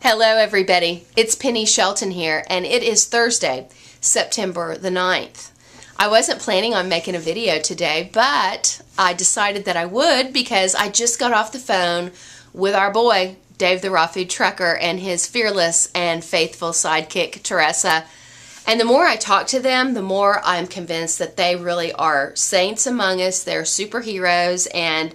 Hello everybody, it's Penny Shelton here, and it is Thursday, September the 9th. I wasn't planning on making a video today, but I decided that I would because I just got off the phone with our boy, Dave the Raw Food Trucker, and his fearless and faithful sidekick, Teresa. And the more I talk to them, the more I'm convinced that they really are saints among us. They're superheroes, and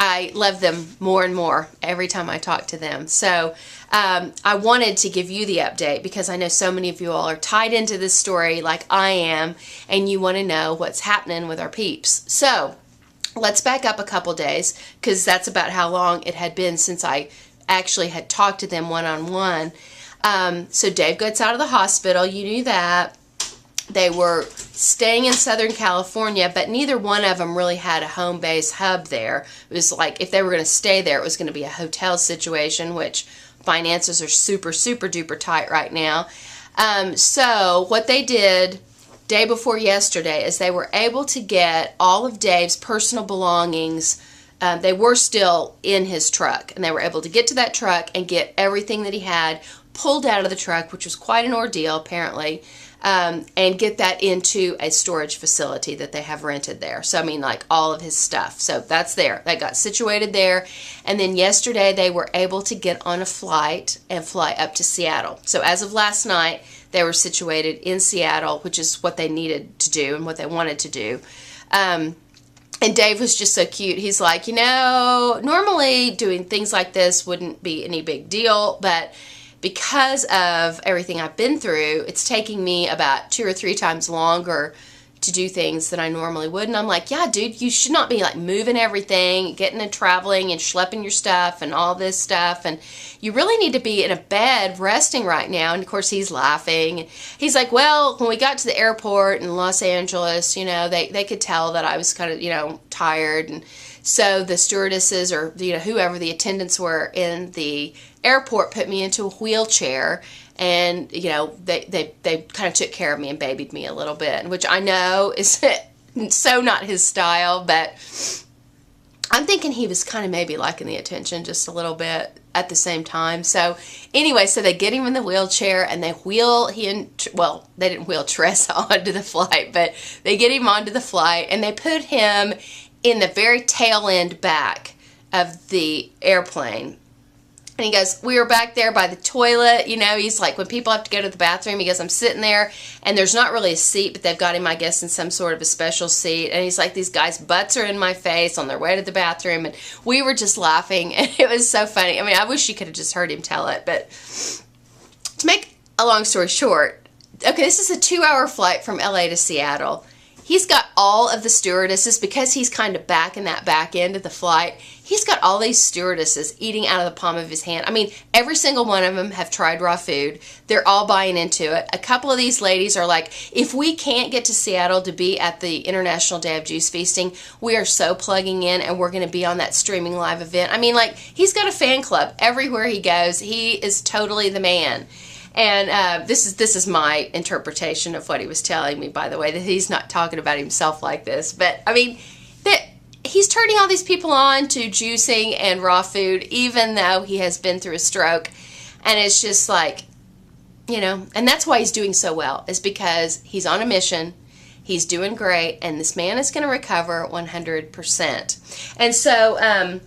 I love them more and more every time I talk to them. So I wanted to give you the update because I know so many of you all are tied into this story like I am, and you want to know what's happening with our peeps. So let's back up a couple days because that's about how long it had been since I actually had talked to them one-on-one. So Dave gets out of the hospital. You knew that. They were staying in Southern California, but neither one of them really had a home base hub there. It was like if they were going to stay there, it was going to be a hotel situation, which finances are super, super duper tight right now. So what they did day before yesterday is they were able to get all of Dave's personal belongings. They were still in his truck, and they were able to get to that truck and get everything that he had pulled out of the truck, which was quite an ordeal apparently, and get that into a storage facility that they have rented there. So I mean, like all of his stuff. So that's there. That got situated there. And then yesterday they were able to get on a flight and fly up to Seattle. So as of last night, they were situated in Seattle, which is what they needed to do and what they wanted to do. And Dave was just so cute. He's like, you know, normally doing things like this wouldn't be any big deal, but because of everything I've been through, it's taking me about 2 or 3 times longer to do things than I normally would. And I'm like, yeah, dude, you should not be like moving everything, getting and traveling and schlepping your stuff and all this stuff. And you really need to be in a bed resting right now. And of course he's laughing. He's like, well, when we got to the airport in Los Angeles, you know, they could tell that I was kind of, you know, tired. And so the stewardesses or, you know, whoever the attendants were in the airport put me into a wheelchair, and you know they kind of took care of me and babied me a little bit, which I know is so not his style, but I'm thinking he was kind of maybe liking the attention just a little bit at the same time. So anyway, so they get him in the wheelchair and they wheel well, they didn't wheel Teresa onto the flight, but they get him onto the flight and they put him in the very tail end back of the airplane. And he goes, we were back there by the toilet, you know, he's like, when people have to go to the bathroom, he goes, I'm sitting there, and there's not really a seat, but they've got him, I guess, in some sort of a special seat, and he's like, these guys' butts are in my face on their way to the bathroom, and we were just laughing, and it was so funny. I mean, I wish you could have just heard him tell it, but to make a long story short, okay, this is a 2-hour flight from LA to Seattle. He's got all of the stewardesses, because he's kind of back in that back end of the flight, he's got all these stewardesses eating out of the palm of his hand. I mean, every single one of them have tried raw food. They're all buying into it. A couple of these ladies are like, if we can't get to Seattle to be at the International Day of Juice Feasting, we are so plugging in and we're going to be on that streaming live event. I mean, like, he's got a fan club everywhere he goes. He is totally the man. And this is my interpretation of what he was telling me, by the way, that he's not talking about himself like this. But, I mean, he's turning all these people on to juicing and raw food, even though he has been through a stroke. And it's just like, you know, and that's why he's doing so well, is because he's on a mission, he's doing great, and this man is going to recover 100%. And so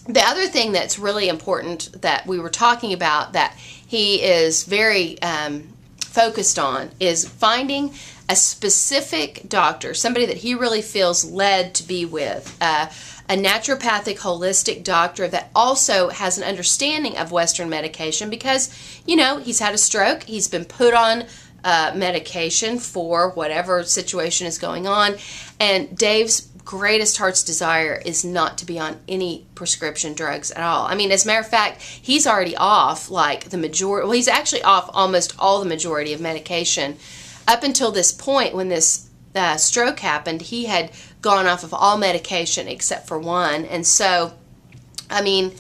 the other thing that's really important that we were talking about that he is very focused on is finding a specific doctor, somebody that he really feels led to be with, a naturopathic holistic doctor that also has an understanding of Western medication, because, you know, he's had a stroke, he's been put on medication for whatever situation is going on, and Dave's greatest heart's desire is not to be on any prescription drugs at all. I mean, as a matter of fact, he's already off like the majority, well, he's actually off almost all the majority of medication. Up until this point, when this stroke happened, he had gone off of all medication except for one. And so, I mean,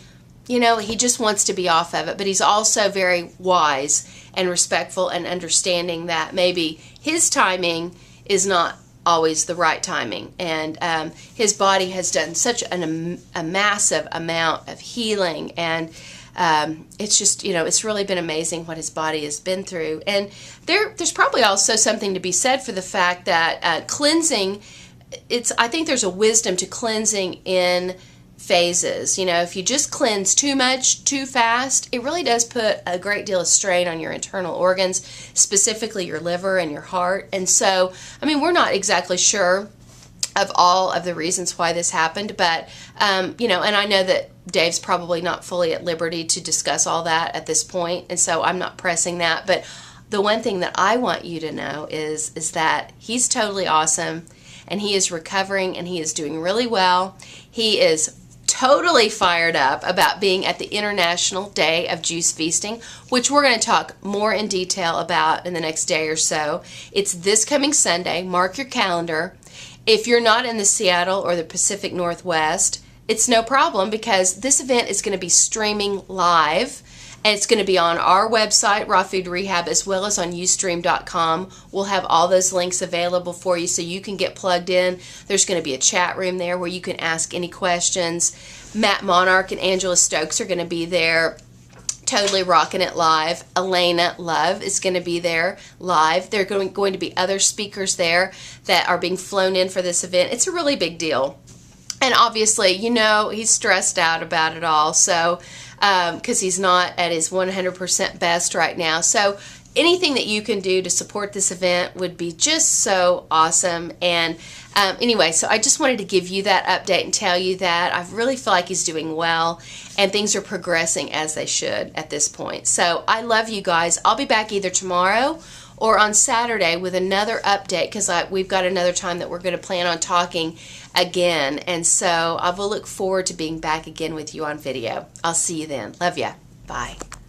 you know, he just wants to be off of it. But he's also very wise and respectful and understanding that maybe his timing is not always the right timing. And his body has done such a massive amount of healing and it's just, it's really been amazing what his body has been through. And there's probably also something to be said for the fact that cleansing, I think there's a wisdom to cleansing in phases. If you just cleanse too much too fast, it really does put a great deal of strain on your internal organs, specifically your liver and your heart. And so, we're not exactly sure of all of the reasons why this happened, but and I know that Dave's probably not fully at liberty to discuss all that at this point, and so I'm not pressing that. But the one thing that I want you to know is that he's totally awesome, and he is recovering, and he is doing really well. He is totally fired up about being at the International Day of Juice Feasting, which we're going to talk more in detail about in the next day or so. It's this coming Sunday. Mark your calendar. If you're not in the Seattle or the Pacific Northwest, it's no problem, because this event is going to be streaming live, and it's going to be on our website, Raw Food Rehab, as well as on Ustream.com. We'll have all those links available for you so you can get plugged in. There's going to be a chat room there where you can ask any questions. Matt Monarch and Angela Stokes are going to be there, totally rocking it live. Elena Love is going to be there live. There are going to be other speakers there that are being flown in for this event. It's a really big deal. And obviously, he's stressed out about it all, so because he's not at his 100% best right now. So anything that you can do to support this event would be just so awesome. And anyway, so I just wanted to give you that update and tell you that I really feel like he's doing well, and things are progressing as they should at this point. So I love you guys. I'll be back either tomorrow or on Saturday with another update, because we've got another time that we're going to plan on talking again. And so I will look forward to being back again with you on video. I'll see you then. Love ya. Bye.